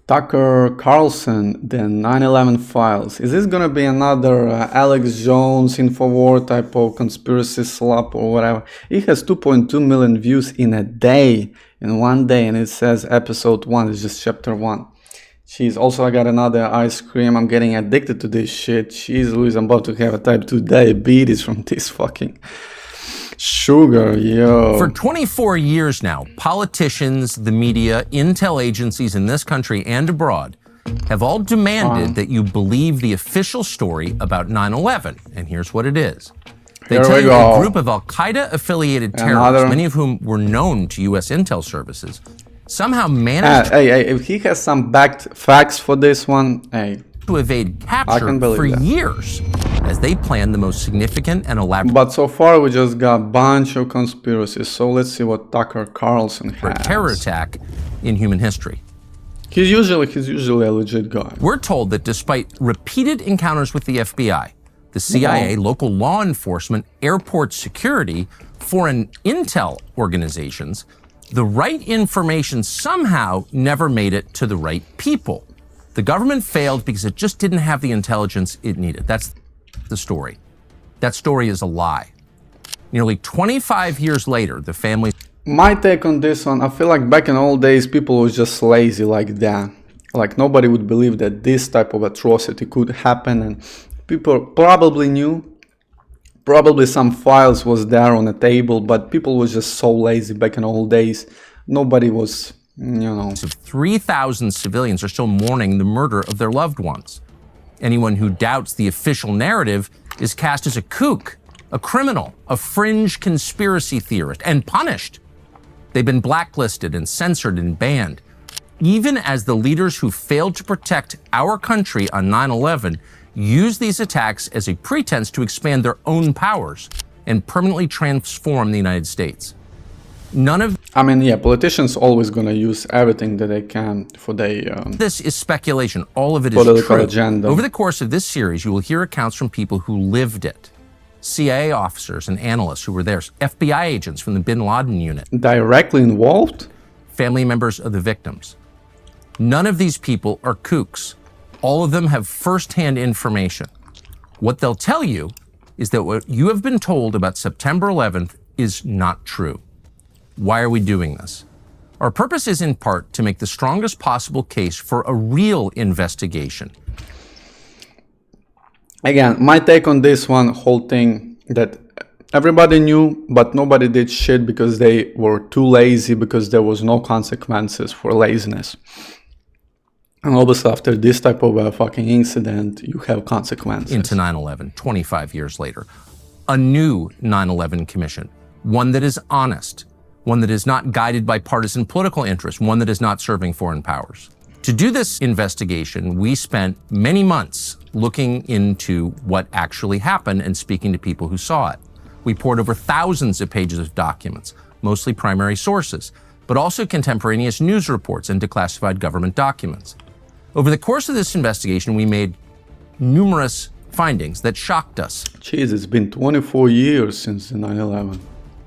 Tucker Carlson, the 9/11 files. Is this gonna be another Alex Jones Infowar type of conspiracy slap or whatever? It has 2.2 million views in a day, in one day, and it says episode 1, it's just chapter 1. Jeez, also I got another ice cream. I'm getting addicted to this shit. Jeez Louise, I'm about to have a type 2 diabetes from this fucking sugar, yo. For 24 years now, politicians, the media, intel agencies in this country and abroad have all demanded that you believe the official story about 9/11. And here's what it is. They tell you a group of al-Qaeda-affiliated terrorists, many of whom were known to U.S. intel services, somehow managed if he has some backed facts for this one, to evade capture for years as they planned the most significant and elaborate. But so far we just got a bunch of conspiracies, so let's see what Tucker Carlson has. Terror attack in human history. He's usually a legit guy. We're told that despite repeated encounters with the FBI, the CIA, local law enforcement, airport security, foreign intel organizations, the right information somehow never made it to the right people. The government failed because it just didn't have the intelligence it needed. That's the story. That story is a lie. Nearly 25 years later, the family... My take on this one, I feel like back in old days, people were just lazy like that. Like nobody would believe that this type of atrocity could happen, and people probably knew. Probably some files was there on the table, but people were just so lazy back in old days. Nobody was, 3,000 civilians are still mourning the murder of their loved ones. Anyone who doubts the official narrative is cast as a kook, a criminal, a fringe conspiracy theorist, and punished. They've been blacklisted and censored and banned. Even as the leaders who failed to protect our country on 9/11 use these attacks as a pretense to expand their own powers and permanently transform the United States. Politicians always gonna use everything that they can for their this is speculation. All of it is true. Agenda. Over the course of this series, you will hear accounts from people who lived it. CIA officers and analysts who were there, FBI agents from the Bin Laden unit. Directly involved? Family members of the victims. None of these people are kooks. All of them have first-hand information. What they'll tell you is that what you have been told about September 11th is not true. Why are we doing this? Our purpose is in part to make the strongest possible case for a real investigation. Again, my take on this whole thing, that everybody knew, but nobody did shit because they were too lazy, because there was no consequences for laziness. And obviously after this type of a fucking incident, you have consequences. Into 9/11, 25 years later. A new 9/11 commission, one that is honest, one that is not guided by partisan political interest, one that is not serving foreign powers. To do this investigation, we spent many months looking into what actually happened and speaking to people who saw it. We poured over thousands of pages of documents, mostly primary sources, but also contemporaneous news reports and declassified government documents. Over the course of this investigation, we made numerous findings that shocked us. Jeez, it's been 24 years since the 9/11.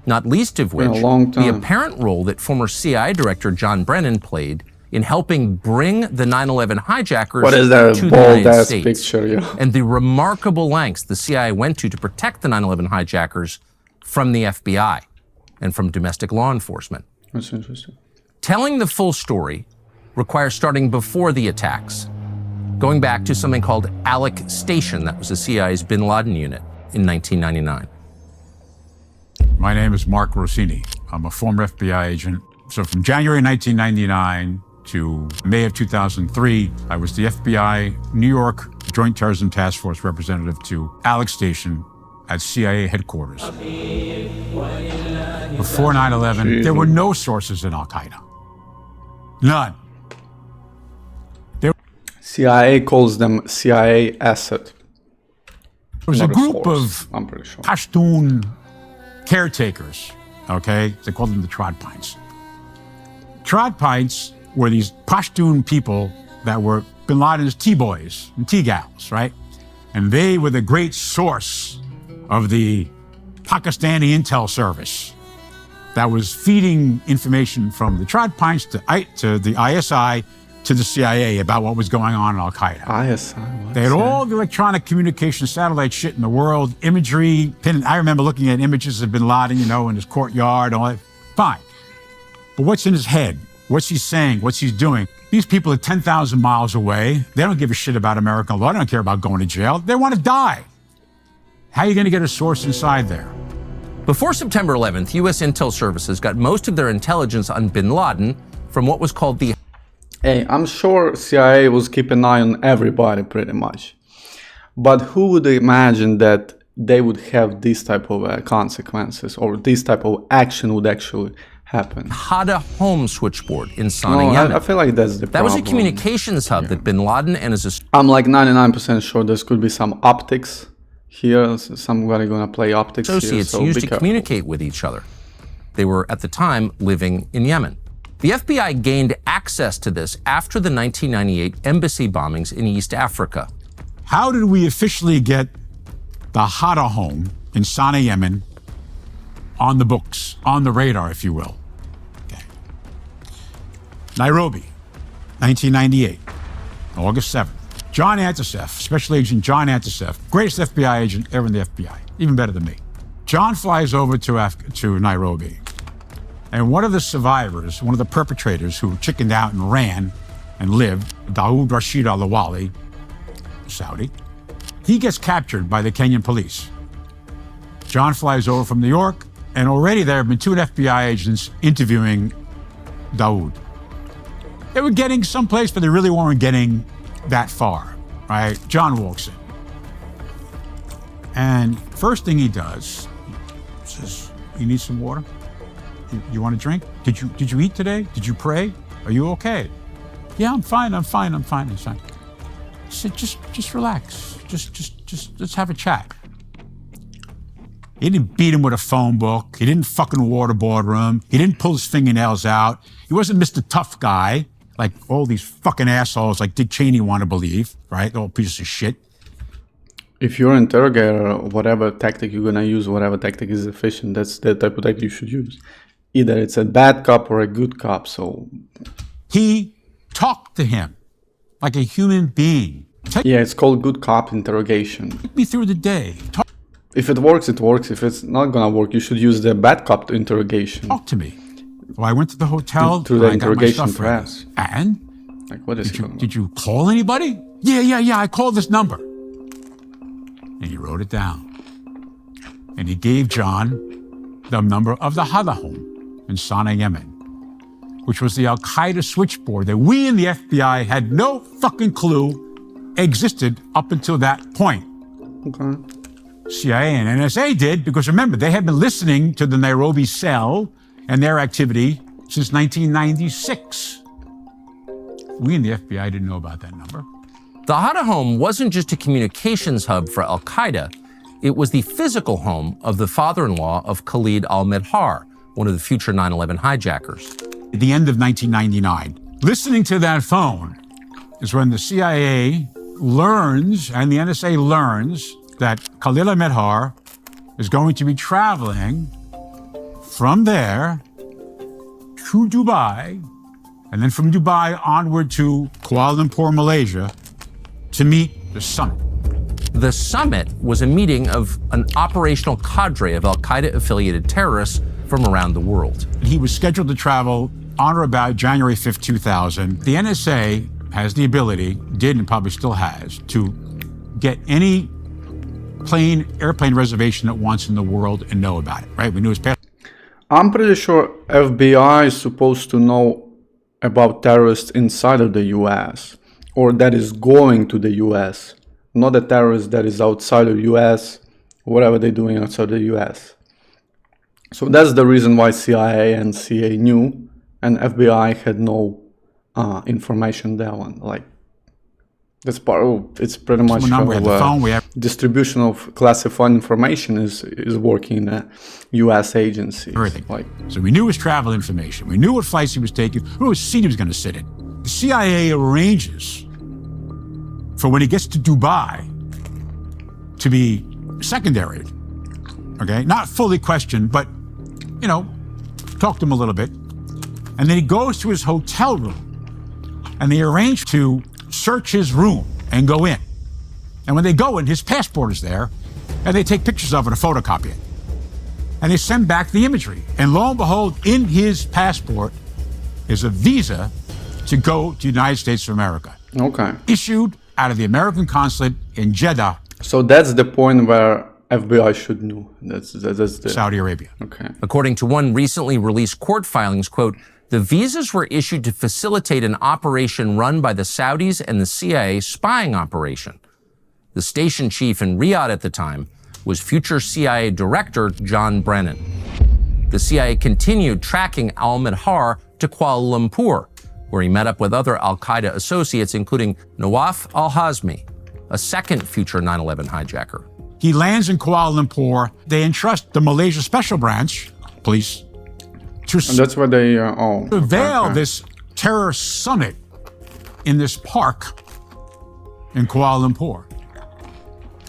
Not least of which, the apparent role that former CIA Director John Brennan played in helping bring the 9/11 hijackers to the United States. Picture, yeah. And the remarkable lengths the CIA went to protect the 9/11 hijackers from the FBI and from domestic law enforcement. That's interesting. Telling the full story requires starting before the attacks, going back to something called Alec Station, that was the CIA's Bin Laden unit in 1999. My name is Mark Rossini. I'm a former FBI agent. So from January 1999 to May of 2003, I was the FBI New York Joint Terrorism Task Force representative to Alec Station at CIA headquarters. Before 9/11, there were no sources in Al-Qaeda. None. CIA calls them CIA asset. There was a group of Pashtun caretakers, okay? They called them the Trod Pints. Trod Pints were these Pashtun people that were Bin Laden's T-boys and T-gals, right? And they were the great source of the Pakistani intel service that was feeding information from the Trod Pints to the ISI, to the CIA about what was going on in Al-Qaeda. ISI. They had all the electronic communication satellite shit in the world, imagery. I remember looking at images of bin Laden, in his courtyard, all that. Fine. But what's in his head? What's he saying? What's he doing? These people are 10,000 miles away. They don't give a shit about American law. They don't care about going to jail. They want to die. How are you going to get a source inside there? Before September 11th, U.S. intel services got most of their intelligence on bin Laden from what was called the... Hey, I'm sure CIA was keeping an eye on everybody pretty much. But who would imagine that they would have this type of consequences, or this type of action would actually happen? Hada home switchboard in Sana'a, Yemen. I feel like that's the problem. That was a communications hub that bin Laden and his... I'm like 99% sure there could be some optics here. Somebody gonna play optics associates here, so used to communicate with each other. They were, at the time, living in Yemen. The FBI gained access to this after the 1998 embassy bombings in East Africa. How did we officially get the Hada home in Sana'a, Yemen on the books, on the radar, if you will? Okay. Nairobi, 1998, August 7th. John Antisef, Special Agent John Antisef, greatest FBI agent ever in the FBI, even better than me. John flies over to Nairobi, and one of the survivors, one of the perpetrators who chickened out and ran and lived, Daoud Rashid al-Awali, Saudi, he gets captured by the Kenyan police. John flies over from New York, and already there have been two FBI agents interviewing Daoud. They were getting someplace, but they really weren't getting that far, right? John walks in. And first thing he does, he says, "You need some water? You want a drink? Did you eat today? Did you pray? Are you okay?" "Yeah, I'm fine. He's fine. He said, just relax. Just let's have a chat. He didn't beat him with a phone book. He didn't fucking waterboard him. He didn't pull his fingernails out. He wasn't Mr. Tough Guy, like all these fucking assholes like Dick Cheney want to believe, right? They're all pieces of shit. If you're an interrogator, whatever tactic you're gonna use, whatever tactic is efficient, that's the type of tactic you should use. Either it's a bad cop or a good cop, so... He talked to him like a human being. Yeah, it's called good cop interrogation. Take me through the day. If it works, it works. If it's not gonna work, you should use the bad cop interrogation. Talk to me. Well, I went to the hotel. Through the interrogation press. And? Like, what is did you call anybody? Yeah, I called this number. And he wrote it down. And he gave John the number of the Hada home in Sana'a, Yemen, which was the Al-Qaeda switchboard that we in the FBI had no fucking clue existed up until that point. Okay. CIA and NSA did, because remember, they had been listening to the Nairobi cell and their activity since 1996. We in the FBI didn't know about that number. The Hada home wasn't just a communications hub for Al-Qaeda. It was the physical home of the father-in-law of Khalid al-Midhar, one of the future 9/11 hijackers. At the end of 1999, listening to that phone is when the CIA learns, and the NSA learns, that Khalid al-Midhar is going to be traveling from there to Dubai, and then from Dubai onward to Kuala Lumpur, Malaysia, to meet the summit. The summit was a meeting of an operational cadre of Al-Qaeda-affiliated terrorists from around the world. He was scheduled to travel on or about January 5th, 2000. The NSA has the ability, did and probably still has, to get any airplane reservation it wants in the world and know about it, right? We knew his passport. I'm pretty sure FBI is supposed to know about terrorists inside of the US, or that is going to the US, not a terrorist that is outside of US, whatever they're doing outside the US. So that's the reason why CIA and CA knew, and FBI had no information there one. Like, that's part of, it's pretty much how distribution of classified information is working in a US agency. Everything. So we knew his travel information. We knew what flights he was taking, we knew what seat he was going to sit in. The CIA arranges for when he gets to Dubai to be secondary, okay? Not fully questioned, but, talk to him a little bit. And then he goes to his hotel room And they arrange to search his room and go in. And when they go in, his passport is there, and they take pictures of it and photocopy it. And they send back the imagery. And lo and behold, in his passport is a visa to go to the United States of America. Okay. Issued out of the American consulate in Jeddah. So that's the point where FBI should know. That's the Saudi Arabia. Okay. According to one recently released court filings, quote, the visas were issued to facilitate an operation run by the Saudis and the CIA spying operation. The station chief in Riyadh at the time was future CIA Director John Brennan. The CIA continued tracking al-Midhar to Kuala Lumpur, where he met up with other al-Qaeda associates, including Nawaf al-Hazmi, a second future 9/11 hijacker. He lands in Kuala Lumpur. They entrust the Malaysia Special Branch police to And that's where they surveil this terror summit in this park in Kuala Lumpur.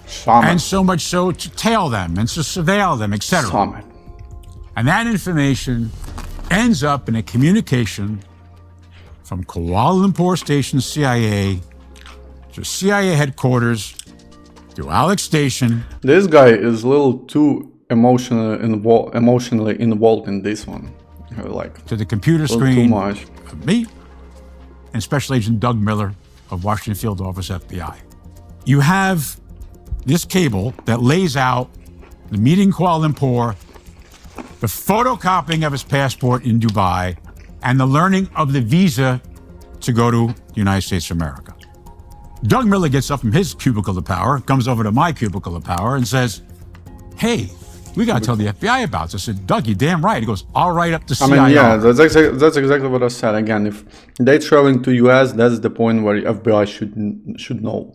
Summit. And so much so to tail them and to surveil them, etc. Summit. And that information ends up in a communication from Kuala Lumpur Station CIA to CIA headquarters to Alex Station. This guy is a little too emotionally involved in this one. Like To the computer too screen much. of me and Special Agent Doug Miller of Washington Field Office FBI. You have this cable that lays out the meeting in Kuala Lumpur, the photocopying of his passport in Dubai, and the learning of the visa to go to the United States of America. Doug Miller gets up from his cubicle of power, comes over to my cubicle of power, and says, hey, we got to tell the FBI about this. I said, Doug, you're damn right. He goes, I'll write up the CIA. I mean, yeah, that's exactly what I said. Again, if they're traveling to US, that's the point where FBI should know.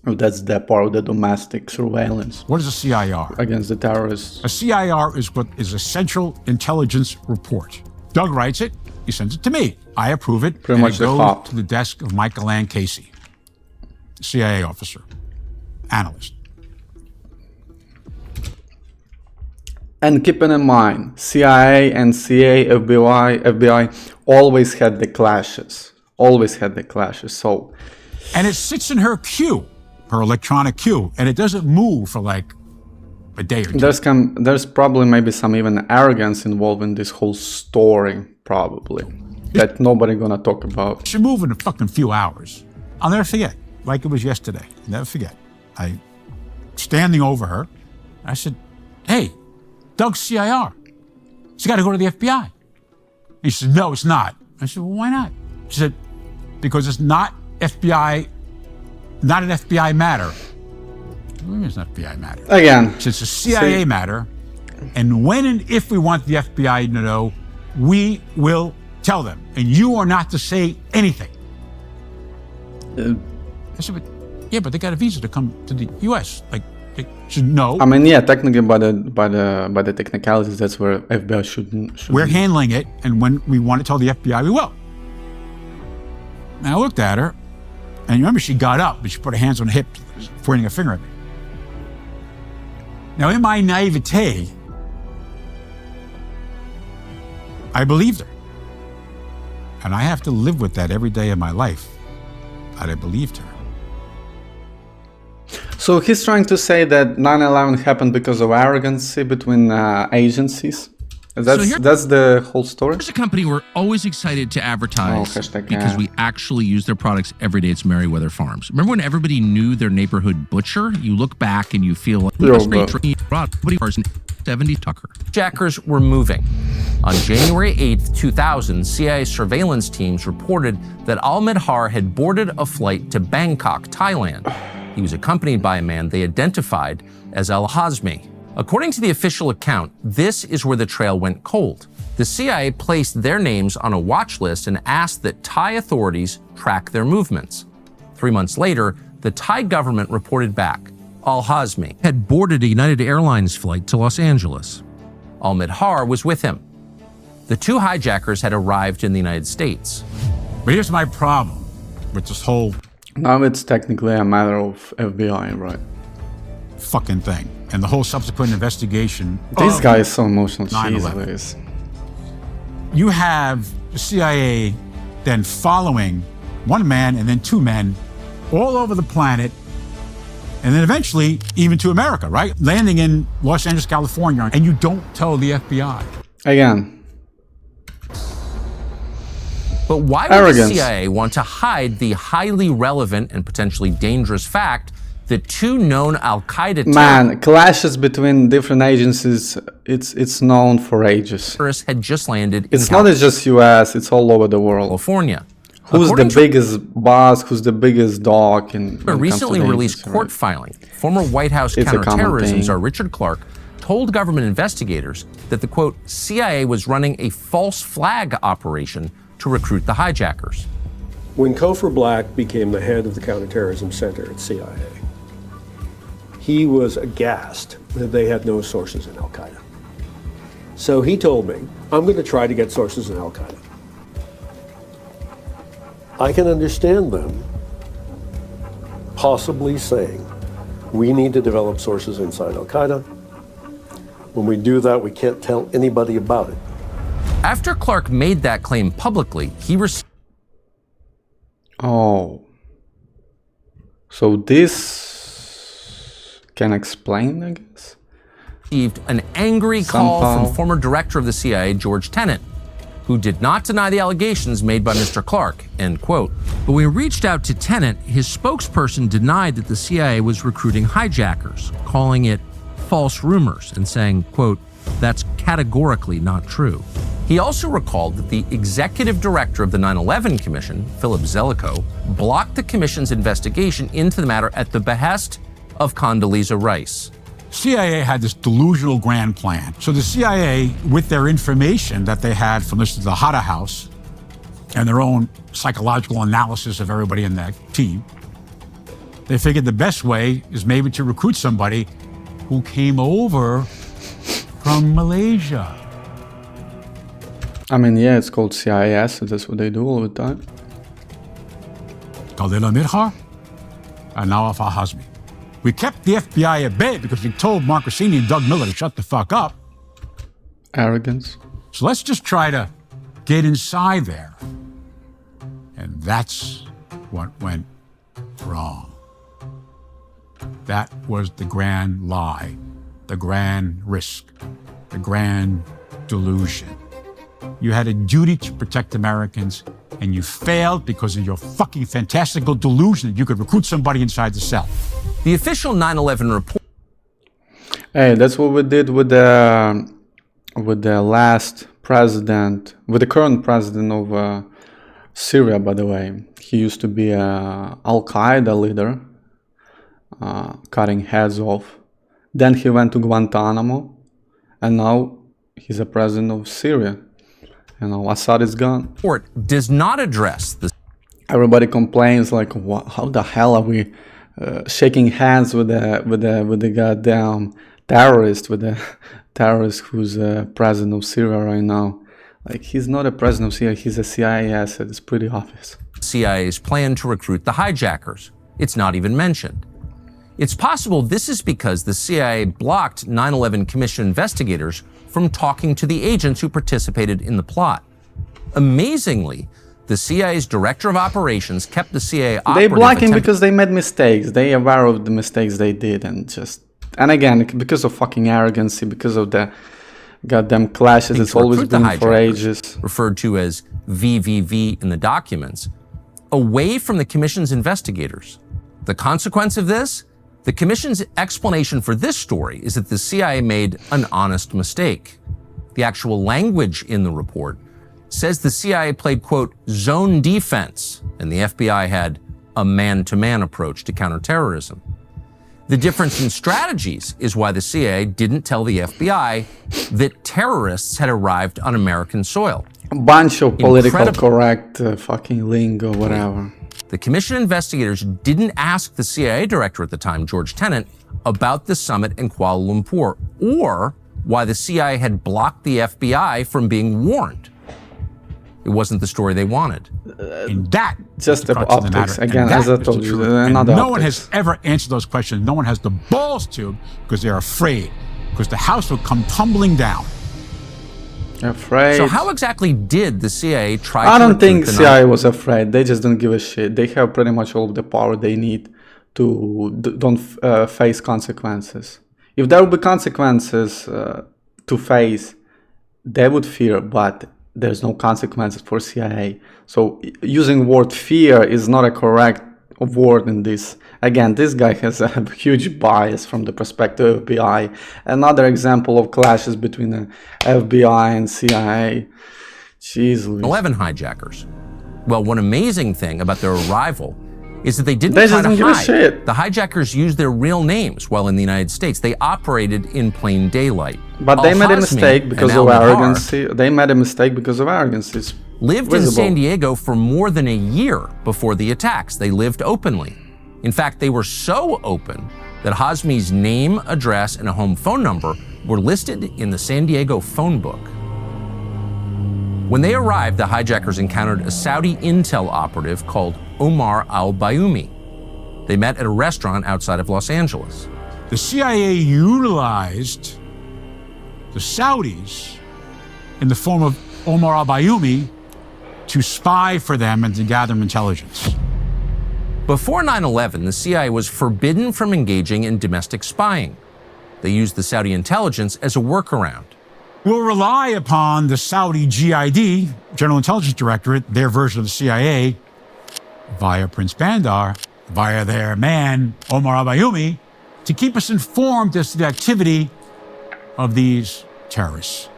That's that part of the domestic surveillance. What is a CIR? Against the terrorists. A CIR is what is a Central Intelligence Report. Doug writes it. He sends it to me. I approve it. Pretty much it the goes top. to the desk of Michael Ann Casey, CIA officer, analyst. And keeping in mind, CIA and FBI always had the clashes. So, And it sits in her queue, her electronic queue, and it doesn't move for like a day or two. there's probably maybe some even arrogance involved in this whole story, probably, that nobody gonna talk about. It should move in a fucking few hours. I'll never forget, like it was yesterday. Never forget. I standing over her, I said, hey, Doug's CIR. She's got to go to the FBI. He said, no, it's not. I said, well, why not? She said, because it's not an FBI matter. What do you mean it's not FBI matter? Again, She said, it's a CIA matter. And when and if we want the FBI to know, we will tell them. And you are not to say anything. I said, but they got a visa to come to the U.S. Like, they should know. I mean, yeah, technically by the technicalities, that's where FBI should We're handling it, and when we want to tell the FBI, we will. And I looked at her, and remember, she got up, and she put her hands on her hip, pointing a finger at me. Now, in my naivete, I believed her. And I have to live with that every day of my life, that I believed her. So he's trying to say that 9/11 happened because of arrogance between agencies. That's the whole story. Here's a company we're always excited to advertise because we actually use their products every day. It's Merriweather Farms. Remember when everybody knew their neighborhood butcher? You look back and you feel like nobody 70 Tucker. Jackers were moving. On January 8th, 2000, CIA surveillance teams reported that al-Midhar had boarded a flight to Bangkok, Thailand. He was accompanied by a man they identified as al-Hazmi. According to the official account, this is where the trail went cold. The CIA placed their names on a watch list and asked that Thai authorities track their movements. 3 months later, the Thai government reported back. Al-Hazmi Had boarded a United Airlines flight to Los Angeles. al-Midhar was with him. The two hijackers had arrived in the United States. But here's my problem with this whole Now it's technically a matter of FBI, right? fucking thing and the whole subsequent investigation. This guy is so emotional. 9/11. Jesus. You have the CIA then following one man and then two men all over the planet, and then eventually even to America, right? Landing in Los Angeles, California, and you don't tell the FBI. Again. But why would the CIA want to hide the highly relevant and potentially dangerous fact that two known Al-Qaeda clashes between different agencies, it's known for ages. Terrorists had just landed It's not just US, it's all over the world. California. Who's the biggest boss, who's the biggest dog in a recently released court filing, former White House counterterrorism czar Richard Clarke told government investigators that the, quote, CIA was running a false flag operation to recruit the hijackers. When Cofer Black became the head of the counterterrorism center at CIA, he was aghast that they had no sources in Al-Qaeda. So he told me, I'm going to try to get sources in Al-Qaeda. I can understand them possibly saying, we need to develop sources inside Al-Qaeda. When we do that, we can't tell anybody about it. After Clarke made that claim publicly, he received... Oh. So this can explain, I guess? Received an angry call from former director of the CIA, George Tenet, who did not deny the allegations made by Mr. Clarke, end quote. But when we reached out to Tenet, his spokesperson denied that the CIA was recruiting hijackers, calling it false rumors and saying, quote, that's categorically not true. He also recalled that the executive director of the 9/11 Commission, Philip Zelikow, blocked the commission's investigation into the matter at the behest of Condoleezza Rice. CIA had this delusional grand plan. So the CIA, with their information that they had from listening to the Hatta House and their own psychological analysis of everybody in that team, they figured the best way is maybe to recruit somebody who came over from Malaysia. I mean, yeah, it's called CIS, so that's what they do all the time. Kaldela Mirha and Nawaf al-Hazmi. We kept the FBI at bay because we told Mark Rossini and Doug Miller to shut the fuck up. Arrogance. So let's just try to get inside there. And that's what went wrong. That was the grand lie, the grand risk, the grand delusion. You had a duty to protect Americans, and you failed because of your fucking fantastical delusion that you could recruit somebody inside the cell. The official 9/11 report. Hey, that's what we did with the last president, with the current president of Syria, by the way. He used to be a Al-Qaeda leader, cutting heads off. Then he went to Guantanamo, and now he's a president of Syria. You know, Assad is gone. Report does not address this. Everybody complains like, how the hell are we shaking hands with the goddamn terrorist, with the terrorist who's president of Syria right now? Like, he's not a president of Syria, he's a CIA asset. It's pretty obvious. CIA's plan to recruit the hijackers. It's not even mentioned. It's possible this is because the CIA blocked 9/11 Commission investigators from talking to the agents who participated in the plot. Amazingly, the CIA's director of operations kept the CIA They block him because they made mistakes. They are aware of the mistakes they did, and again, because of fucking arrogancy, because of the goddamn clashes it's always been for ages. Referred to as VVV in the documents, away from the commission's investigators. The consequence of this? The commission's explanation for this story is that the CIA made an honest mistake. The actual language in the report says the CIA played, quote, zone defense, and the FBI had a man-to-man approach to counterterrorism. The difference in strategies is why the CIA didn't tell the FBI that terrorists had arrived on American soil. A bunch of political correct fucking lingo, whatever. The commission investigators didn't ask the CIA director at the time, George Tenet, about the summit in Kuala Lumpur, or why the CIA had blocked the FBI from being warned. It wasn't the story they wanted. And that just the optics again, as I told you. No one has ever answered those questions. No one has the balls to, because they're afraid, because the house will come tumbling down. Afraid. So how exactly did the CIA try I to don't think CIA was afraid. They just don't give a shit. They have pretty much all of the power they need to don't face consequences. If there would be consequences to face, they would fear, but there's no consequences for CIA. So using word fear is not a correct word in this. Again, this guy has a huge bias from the perspective of FBI. Another example of clashes between the FBI and CIA. Jeez Louise. 11 hijackers. Well, one amazing thing about their arrival is that they didn't try to hide. The hijackers used their real names while in the United States. They operated in plain daylight. But they made a mistake because of arrogance. They made a mistake because of arrogance. It's lived in San Diego for more than a year before the attacks. They lived openly. In fact, they were so open that Hazmi's name, address, and a home phone number were listed in the San Diego phone book. When they arrived, the hijackers encountered a Saudi intel operative called Omar al-Bayoumi. They met at a restaurant outside of Los Angeles. The CIA utilized the Saudis in the form of Omar al-Bayoumi to spy for them and to gather intelligence. Before 9/11, the CIA was forbidden from engaging in domestic spying. They used the Saudi intelligence as a workaround. We'll rely upon the Saudi GID, General Intelligence Directorate, their version of the CIA, via Prince Bandar, via their man, Omar al-Bayoumi, to keep us informed as to the activity of these terrorists.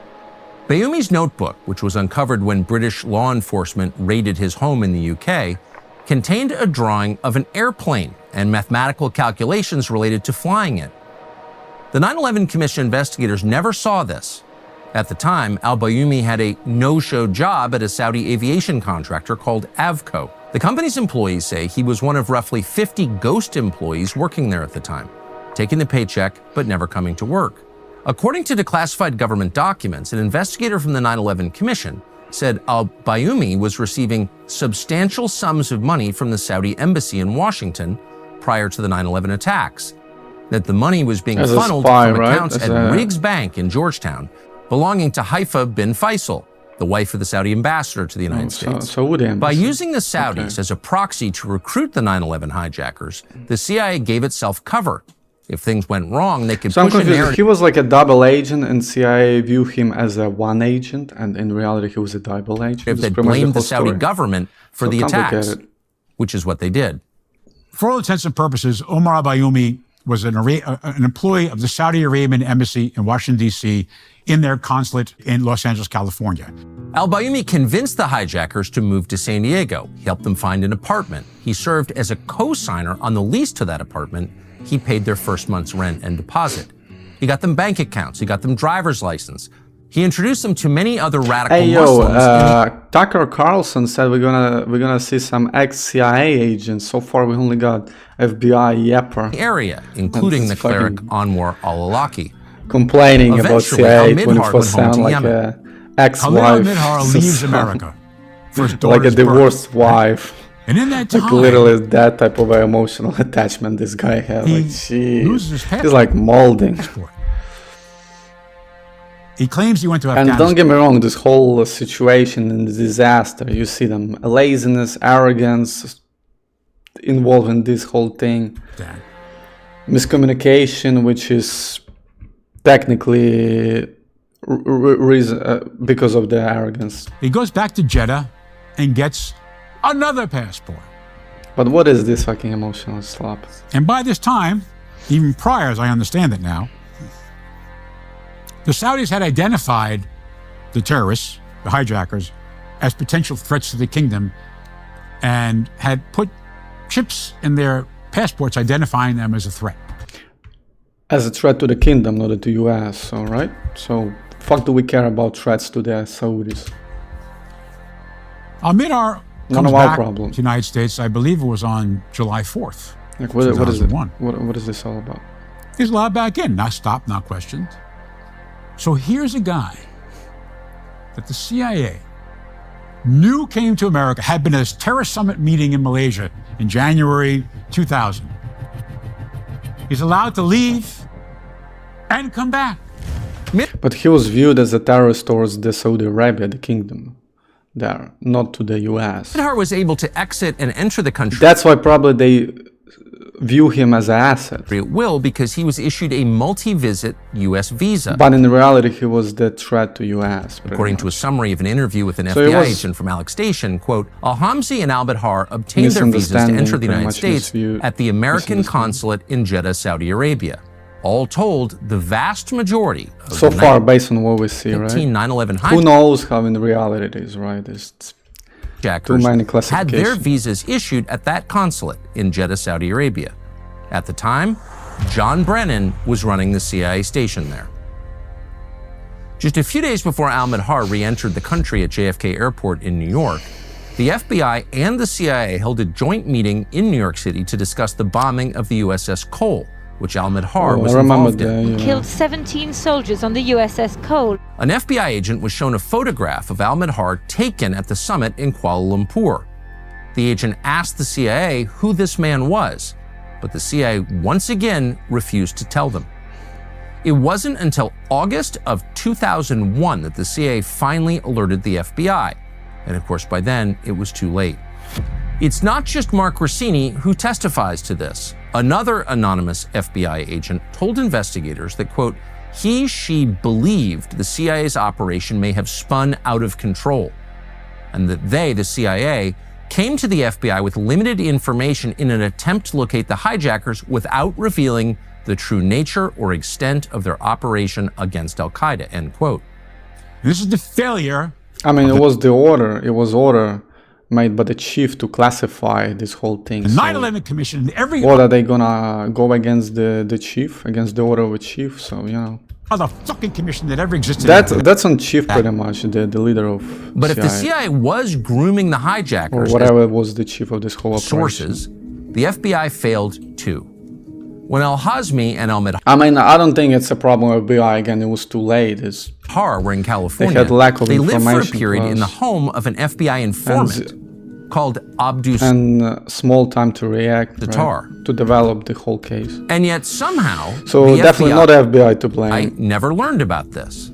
Bayoumi's notebook, which was uncovered when British law enforcement raided his home in the UK, contained a drawing of an airplane and mathematical calculations related to flying it. The 9/11 Commission investigators never saw this. At the time, al-Bayoumi had a no-show job at a Saudi aviation contractor called Avco. The company's employees say he was one of roughly 50 ghost employees working there at the time, taking the paycheck but never coming to work. According to declassified government documents, an investigator from the 9/11 Commission said al-Bayoumi was receiving substantial sums of money from the Saudi embassy in Washington prior to the 9/11 attacks, that the money was being funneled from accounts at Riggs Bank in Georgetown, belonging to Haifa bin Faisal, the wife of the Saudi ambassador to the United States. By using the Saudis as a proxy to recruit the 9/11 hijackers, the CIA gave itself cover. If things went wrong, they could push a narrative. He was like a double agent, and CIA viewed him as a one agent, and in reality, he was a double agent. If they blamed the Saudi government for the attacks, which is what they did. For all intents and purposes, Omar al-Bayoumi was an employee of the Saudi Arabian embassy in Washington, D.C., in their consulate in Los Angeles, California. Al-Bayoumi convinced the hijackers to move to San Diego. He helped them find an apartment. He served as a co-signer on the lease to that apartment. He paid their first month's rent and deposit. He got them bank accounts. He got them driver's license. He introduced them to many other radical Muslims. Tucker Carlson said we're gonna see some ex-CIA agents. So far, we only got FBI Yepper area, including the cleric Anwar al-Awlaki. Complaining about CIA 24/7 like a ex-wife. Khalid al-Midhar leaves America for his like a divorced wife. And in that time, like literally that type of emotional attachment this guy has. Like, geez, he's like molding. He claims he went to Afghanistan. And don't get me wrong, this whole situation and the disaster, you see them, laziness, arrogance involved in this whole thing. Dan. Miscommunication, which is technically because of the arrogance. He goes back to Jeddah and gets another passport. But what is this fucking emotional slap? And by this time, even prior, as I understand it now, the Saudis had identified the terrorists, the hijackers, as potential threats to the kingdom and had put chips in their passports identifying them as a threat. As a threat to the kingdom, not to the US, all right? So, fuck do we care about threats to the Saudis? Al-Midhar comes back to the United States, I believe it was on July 4th. Like what is it? What is this all about? He's allowed back in, not stopped, not questioned. So here's a guy that the CIA knew came to America, had been at a terrorist summit meeting in Malaysia in January 2000. He's allowed to leave and come back. But he was viewed as a terrorist towards the Saudi Arabia, the kingdom there, not to the US. Ahmed was able to exit and enter the country. That's why probably they view him as an asset. It will, because he was issued a multi-visit U.S. visa. But in reality, he was the threat to U.S. According to a summary of an interview with an FBI agent from Alex Station, quote, Al-Hamzi and Al-Badhar obtained their visas to enter the United States at the American consulate in Jeddah, Saudi Arabia. All told, the vast majority of so far, based on what we see, right? 9/11 who knows how in reality it is, right? It's too many classifications. Had their visas issued at that consulate in Jeddah, Saudi Arabia. At the time, John Brennan was running the CIA station there. Just a few days before Al-Badhar re-entered the country at JFK Airport in New York, the FBI and the CIA held a joint meeting in New York City to discuss the bombing of the USS Cole, which Al-Badhar was involved in. Killed 17 soldiers on the USS Cole. An FBI agent was shown a photograph of Al-Badhar taken at the summit in Kuala Lumpur. The agent asked the CIA who this man was, but the CIA once again refused to tell them. It wasn't until August of 2001 that the CIA finally alerted the FBI. And of course, by then, it was too late. It's not just Mark Rossini who testifies to this. Another anonymous FBI agent told investigators that, quote, she believed the CIA's operation may have spun out of control, and that they, the CIA, came to the FBI with limited information in an attempt to locate the hijackers without revealing the true nature or extent of their operation against al-Qaeda, end quote. This is the failure. I mean, it was order made by the chief to classify this whole thing. The 9/11 Commission, what are they gonna go against the chief, against the order of the chief? So, you know. Other fucking commission that ever existed. That's on chief pretty much, the leader of But CIA. If the CIA was grooming the hijackers, or whatever was the chief of this whole operation, sources, the FBI failed too. When Al-Hazmi and Al-Badhar I mean, I don't think it's a problem with FBI. Again, it was too late. were in California. They had lack of They lived for a information period plus. in the home of an FBI informant called Abdus. And small time to react, Tatar. right, to develop the whole case. And yet somehow, So the definitely FBI, not FBI to blame. I never learned about this.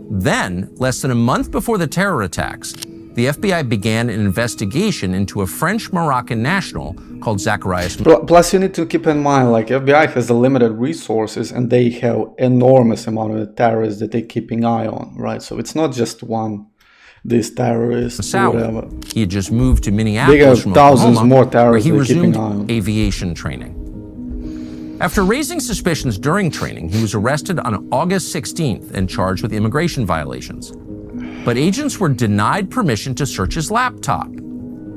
Then, less than a month before the terror attacks, the FBI began an investigation into a French-Moroccan national called Zikurat. Plus, you need to keep in mind, like, FBI has a limited resources and they have enormous amount of terrorists that they're keeping eye on, right? So it's not just one, these terrorists, whatever. He had just moved to Minneapolis from thousands Oklahoma, more terrorists where he they're keeping resumed eye on. aviation training. After raising suspicions during training, he was arrested on August 16th and charged with immigration violations. But agents were denied permission to search his laptop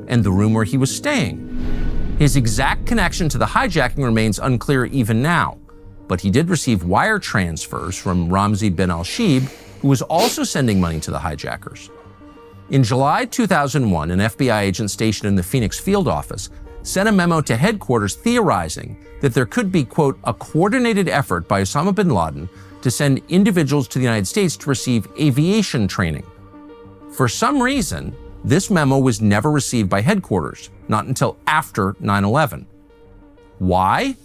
and the room where he was staying. His exact connection to the hijacking remains unclear even now, but he did receive wire transfers from Ramzi bin al-Shibh, who was also sending money to the hijackers. In July 2001, an FBI agent stationed in the Phoenix field office sent a memo to headquarters theorizing that there could be, quote, a coordinated effort by Osama bin Laden to send individuals to the United States to receive aviation training. For some reason, this memo was never received by headquarters, not until after 9/11. Why?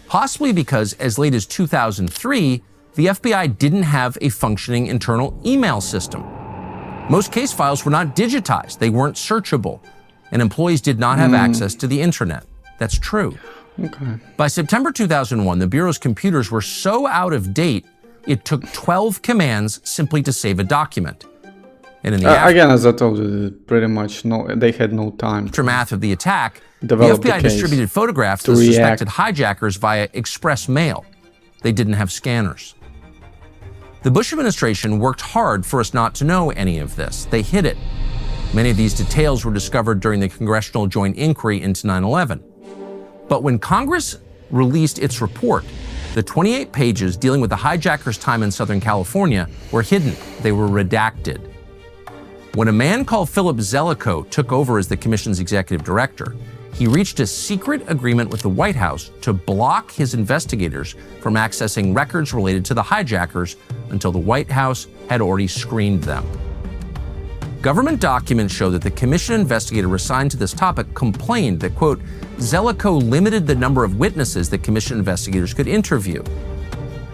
Possibly because as late as 2003, the FBI didn't have a functioning internal email system. Most case files were not digitized, they weren't searchable, and employees did not have access to the internet. That's true. Okay. By September 2001, the Bureau's computers were so out of date, it took 12 commands simply to save a document. And in the again, as I told you, pretty much they had no time. Aftermath of the attack, the develop FBI the case distributed photographs to the suspected hijackers via express mail. They didn't have scanners. The Bush administration worked hard for us not to know any of this. They hid it. Many of these details were discovered during the Congressional Joint Inquiry into 9/11. But when Congress released its report, the 28 pages dealing with the hijackers' time in Southern California were hidden. They were redacted. When a man called Philip Zelikow took over as the commission's executive director, he reached a secret agreement with the White House to block his investigators from accessing records related to the hijackers until the White House had already screened them. Government documents show that the commission investigator assigned to this topic complained that, quote, Zelikow limited the number of witnesses that commission investigators could interview.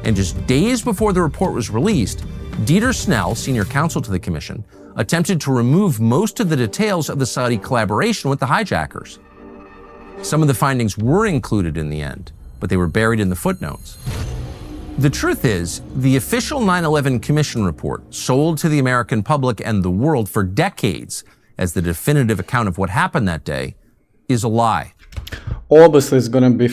And just days before the report was released, Dieter Snell, senior counsel to the commission, attempted to remove most of the details of the Saudi collaboration with the hijackers. Some of the findings were included in the end, but they were buried in the footnotes. The truth is, the official 9/11 Commission report, sold to the American public and the world for decades as the definitive account of what happened that day, is a lie. Obviously, it's gonna be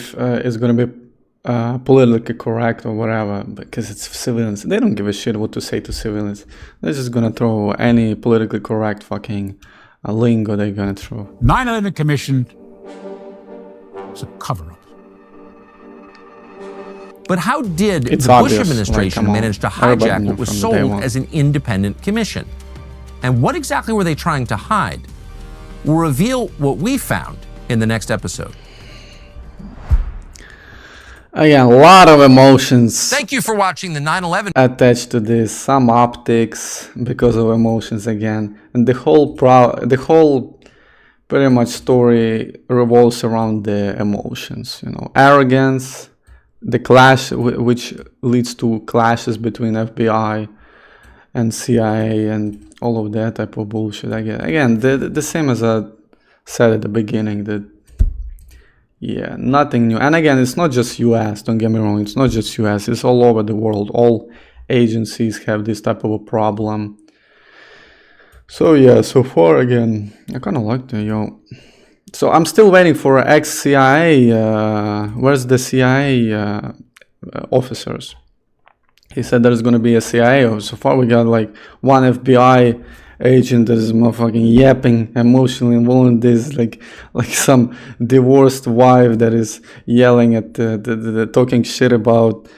politically correct or whatever, because it's civilians. They don't give a shit what to say to civilians. They're just gonna throw any politically correct fucking lingo they're gonna throw. 9/11 Commission is a cover-up. But how did the Bush administration manage to hijack what was sold as an independent commission? And what exactly were they trying to hide? We'll reveal what we found in the next episode. Again, a lot of emotions. Thank you for watching the 9/11 attached to this. Some optics because of emotions again, and the whole pretty much story revolves around the emotions. You know, arrogance, the clash which leads to clashes between FBI and CIA and all of that type of bullshit. Again, the same as I said at the beginning, that yeah, nothing new. And again, it's not just US, don't get me wrong, it's not just US, it's all over the world. All agencies have this type of a problem. So yeah, so far again, I kind of like the, so I'm still waiting for ex-CIA, where's the CIA officers? He said there's going to be a CIA. So far we got like one FBI agent that is motherfucking yapping, emotionally involved in this, like some divorced wife that is yelling at the talking shit about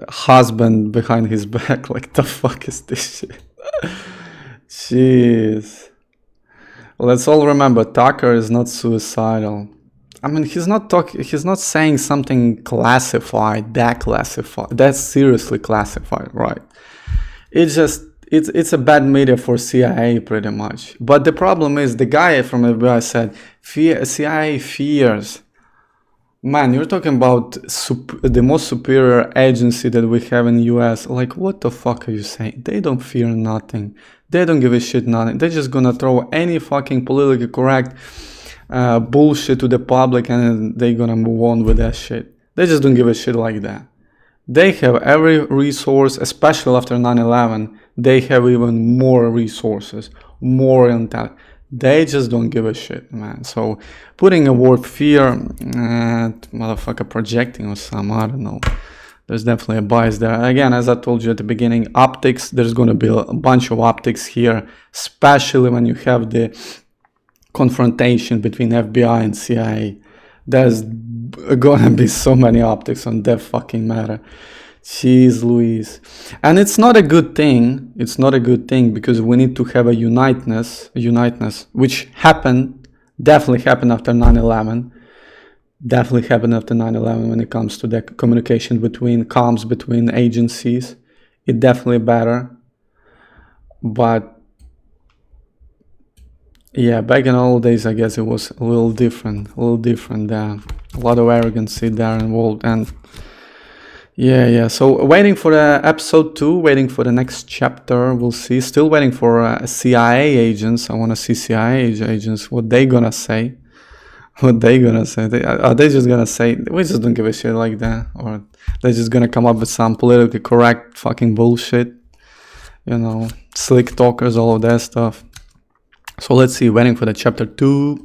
husband behind his back. Like, the fuck is this shit? Jeez. Let's all remember, Tucker is not suicidal. I mean, he's not saying something classified, that's seriously classified, right? It's a bad media for CIA pretty much. But the problem is, the guy from FBI said, CIA fears. Man, you're talking about the most superior agency that we have in the US. Like, what the fuck are you saying? They don't fear nothing. They don't give a shit nothing. They're just gonna throw any fucking politically correct bullshit to the public and they're gonna move on with that shit. They just don't give a shit like that. They have every resource, especially after 9/11. They have even more resources, more intel. They just don't give a shit, man. So putting a word fear, motherfucker projecting or some, I don't know. There's definitely a bias there. Again, as I told you at the beginning, optics, there's going to be a bunch of optics here, especially when you have the confrontation between FBI and CIA. There's going to be so many optics on that fucking matter. Jeez Louise. And it's not a good thing. It's not a good thing because we need to have a uniteness, which definitely happened after 9/11. Definitely happened after 9/11 when it comes to the communication comms between agencies. It definitely better. But yeah, back in old days, I guess it was a little different there. A lot of arrogance there involved, and yeah. So waiting for the episode 2, waiting for the next chapter. We'll see. Still waiting for CIA agents. I want to see CIA agents. What they gonna say? Are they just gonna say we just don't give a shit like that, or they're just gonna come up with some politically correct fucking bullshit? You know, slick talkers, all of that stuff. So let's see. Waiting for the chapter 2.